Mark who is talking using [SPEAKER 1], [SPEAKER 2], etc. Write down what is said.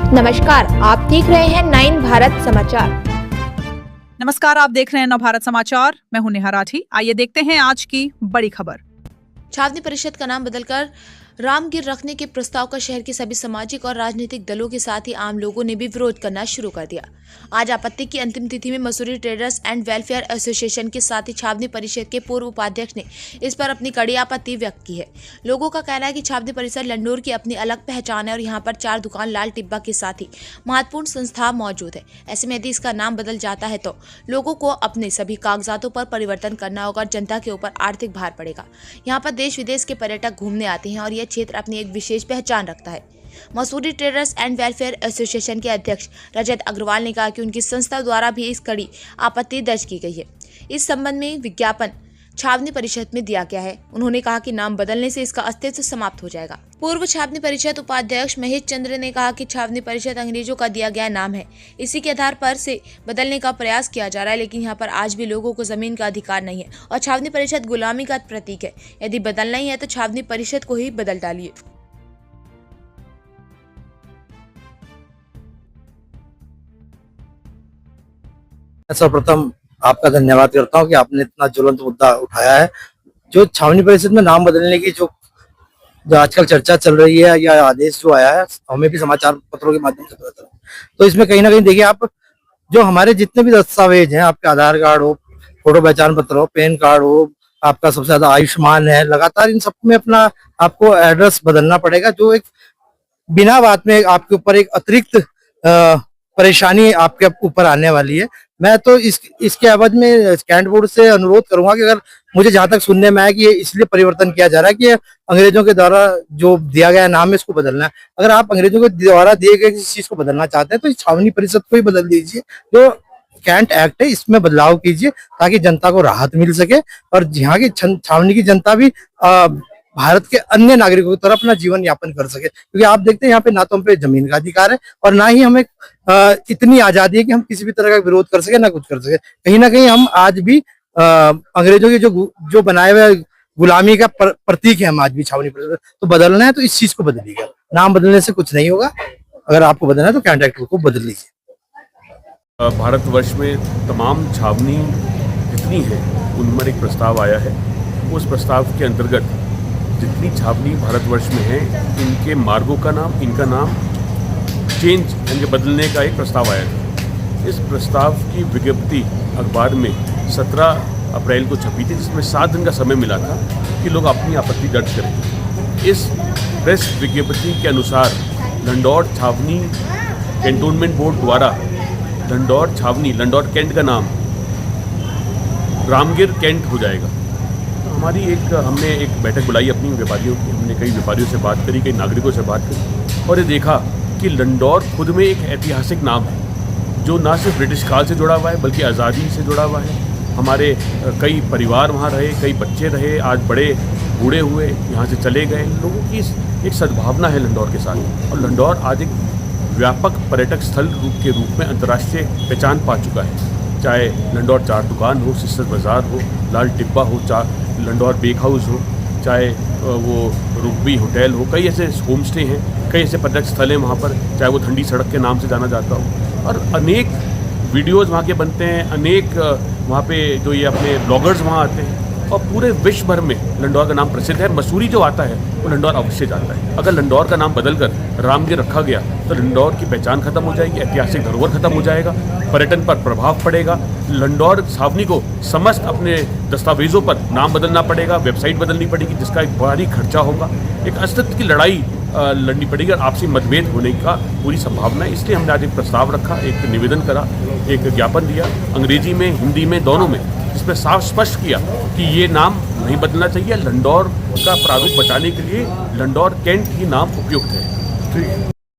[SPEAKER 1] नमस्कार, आप देख रहे हैं 9 भारत समाचार।
[SPEAKER 2] नमस्कार, आप देख रहे हैं नव भारत समाचार। मैं हूं नेहा राठी। आइए देखते हैं आज की बड़ी खबर।
[SPEAKER 3] छावनी परिषद का नाम बदलकर रामगिर रखने के प्रस्ताव का शहर के सभी सामाजिक और राजनीतिक दलों के साथ ही आम लोगों ने भी विरोध करना शुरू कर दिया। आज आपत्ति की अंतिम तिथि में Mussoorie traders and welfare association के साथ ही छावनी परिषद के पूर्व उपाध्यक्ष ने इस पर अपनी कड़ी आपत्ति व्यक्त की है। लोगों का कहना है कि छावनी परिसर लंडोर की अपनी अलग पहचान है और यहाँ पर 4 दुकान लाल टिब्बा के साथ ही महत्वपूर्ण संस्था मौजूद है। ऐसे में यदि इसका नाम बदल जाता है तो लोगों को अपने सभी कागजातों पर परिवर्तन करना होगा। जनता के ऊपर आर्थिक भार पड़ेगा। यहाँ पर देश विदेश के पर्यटक घूमने आते हैं और यह क्षेत्र अपनी एक विशेष पहचान रखता है। Mussoorie traders and welfare association के अध्यक्ष रजत अग्रवाल ने कहा कि उनकी संस्था द्वारा भी इस कड़ी आपत्ति दर्ज की गई है। इस संबंध में विज्ञापन छावनी परिषद में दिया गया है। उन्होंने कहा कि नाम बदलने से इसका अस्तित्व समाप्त हो जाएगा। पूर्व छावनी परिषद उपाध्यक्ष महेश चंद्र ने कहा कि छावनी परिषद अंग्रेजों का दिया गया नाम है। इसी के आधार पर से बदलने का प्रयास किया जा रहा है, लेकिन यहाँ पर आज भी लोगों को जमीन का अधिकार नहीं है और छावनी परिषद गुलामी का प्रतीक है। यदि बदलना ही है तो छावनी परिषद को ही बदल डालिए।
[SPEAKER 4] सर्वप्रथम आपका धन्यवाद करता हूं कि आपने इतना ज्वलंत मुद्दा उठाया है। जो छावनी परिषद में नाम बदलने की जो आजकल चर्चा चल रही है या आदेश जो आया है, हमें भी समाचार पत्रों के माध्यम से पता चला। तो इसमें कहीं ना कहीं देखिए, आप जो हमारे जितने भी दस्तावेज हैं, आपके आधार कार्ड हो, फोटो पहचान पत्र हो, पैन कार्ड हो, आपका सबसे ज्यादा आयुष्मान है, लगातार इन सब में अपना आपको एड्रेस बदलना पड़ेगा, जो एक बिना बात में आपके ऊपर एक अतिरिक्त परेशानी आपके ऊपर आने वाली है। मैं तो इसके एवज में कैंट बोर्ड से अनुरोध करूंगा कि अगर मुझे जहां तक सुनने में आया कि ये इसलिए परिवर्तन किया जा रहा है कि अंग्रेजों के द्वारा जो दिया गया नाम है इसको बदलना है। अगर आप अंग्रेजों के द्वारा दिए गए किसी चीज को बदलना चाहते हैं तो इस छावनी परिषद को ही बदल दीजिए। जो कैंट एक्ट है इसमें बदलाव कीजिए ताकि जनता को राहत मिल सके और यहाँ की छावनी की जनता भी भारत के अन्य नागरिकों की तरह अपना जीवन यापन कर सके। क्योंकि आप देखते हैं यहाँ पे ना तो हम पे जमीन का अधिकार है और ना ही हमें इतनी आजादी है कि हम किसी भी तरह का विरोध कर सके, ना कुछ कर सके। कहीं ना कहीं हम आज भी अंग्रेजों के जो बनाए हुए गुलामी का प्रतीक है हम आज भी छावनी परिषद। तो बदलना है तो इस चीज को बदलिएगा, नाम बदलने से कुछ नहीं होगा। अगर आपको बदलना है तो कैंट एक्ट को बदल लीजिए।
[SPEAKER 5] भारतवर्ष में तमाम छावनी जितनी है उन पर एक प्रस्ताव आया है। उस प्रस्ताव के अंतर्गत जितनी छावनी भारतवर्ष में है इनके मार्गों का नाम, इनका नाम चेंज यानी बदलने का एक प्रस्ताव आया था। इस प्रस्ताव की विज्ञप्ति अखबार में 17 अप्रैल को छपी थी, जिसमें 7 दिन का समय मिला था कि लोग अपनी आपत्ति दर्ज करें। इस प्रेस विज्ञप्ति के अनुसार लंडौर छावनी कैंटोनमेंट बोर्ड द्वारा लंडौर छावनी, लंडौर कैंट का नाम रामगिर कैंट हो जाएगा। हमने एक बैठक बुलाई अपनी व्यापारियों की। हमने कई व्यापारियों से बात करी, कई नागरिकों से बात करी और ये देखा कि लंडौर खुद में एक ऐतिहासिक नाम है जो ना सिर्फ ब्रिटिश काल से जुड़ा हुआ है बल्कि आज़ादी से जुड़ा हुआ है। हमारे कई परिवार वहाँ रहे, कई बच्चे रहे, आज बड़े बूढ़े हुए यहाँ से चले गए। लोगों की एक सद्भावना है लंडौर के साथ और लंडौर आज एक व्यापक पर्यटक स्थल के रूप में अंतर्राष्ट्रीय पहचान पा चुका है। चाहे लंडौर 4 दुकान हो, सिस्टर बाज़ार हो, लाल टिब्बा हो, लंडौर बेक हाउस हो, चाहे वो रुकबी होटल हो, कई ऐसे होम स्टे हैं, कई ऐसे पर्यटक स्थल हैं वहाँ पर, चाहे वो ठंडी सड़क के नाम से जाना जाता हो। और अनेक वीडियोज़ वहाँ के बनते हैं, अनेक वहाँ पे जो ये अपने ब्लॉगर्स वहाँ आते हैं और पूरे विश्व भर में लंडौर का नाम प्रसिद्ध है। मसूरी जो आता है वो लंडौर अवश्य जाता है। अगर लंडौर का नाम बदलकर रामगिर रखा गया तो लंडौर की पहचान खत्म हो जाएगी, ऐतिहासिक धरोहर खत्म हो जाएगा, पर्यटन पर प्रभाव पड़ेगा। लंडौर छावनी को समस्त अपने दस्तावेजों पर नाम बदलना पड़ेगा, वेबसाइट बदलनी पड़ेगी, जिसका एक भारी खर्चा होगा। एक अस्तित्व की लड़ाई लड़नी पड़ेगी और आपसी मतभेद होने का पूरी संभावना है। इसलिए हमने आज एक प्रस्ताव रखा, एक निवेदन करा, एक ज्ञापन दिया अंग्रेजी में, हिंदी में, दोनों में, जिसमें साफ स्पष्ट किया कि ये नाम नहीं बदलना चाहिए। लंडौर का प्रारूप बचाने के लिए लंडौर कैंट ही नाम उपयुक्त है। ठीक है।